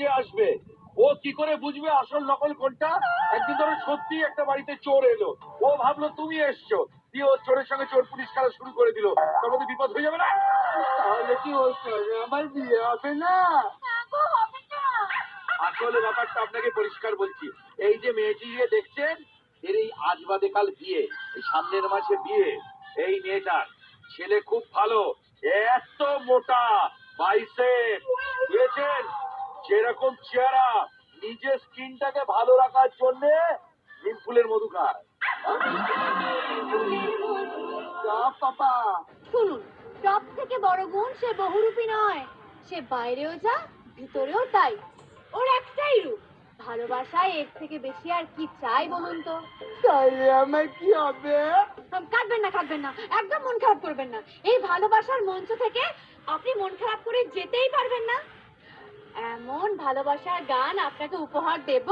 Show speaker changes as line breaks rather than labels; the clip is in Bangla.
খোঁজে আসবে। ও কি করে বুঝবে আসল নকল কোনটা? একদিন ধরো সত্যি একটা বাড়িতে চোর এলো, ও ভাবলো তুমি এসছো, দিয়ে ও চোরের সঙ্গে চোর পুলিশ খেলা শুরু করে দিল। তার মধ্যে বিপদ হয়ে যাবে না? তাহলে কি ওর সঙ্গে আমার বিয়ে হবে না? আসলে ব্যাপারটা আপনাকে পরিষ্কার বলছি, এই যে মেয়েটিকে দেখছেন, এর এই আজ বাদে কাল বিয়ে, এই সামনের মাসে বিয়ে। এই মেয়েটার ছেলে খুব ভালো, এত মোটা, বাইসেপ, বুঝেছেন? যেরকম চেহারা, নিজের স্কিনটাকে ভালো রাখার জন্য নিম ফুলের মধু খায়। পাপা
শুনুন, সব থেকে বড় গুণ সে বহুরূপী নয়। সে বাইরেও যা, ভিতরেও তাই। ওর একটাই রূপ। ভালোবাসায় এর থেকে বেশি আর কি চাই বলুন তো?
তাহলে আমার কি হবে?
কাঁদবেন না, কাঁদবেন না, একদম মন খারাপ করবেন না। এই ভালোবাসার মঞ্চ থেকে আপনি মন খারাপ করে যেতেই পারবেন না। এমন ভালোবাসার গান আপনাকে উপহার দেব।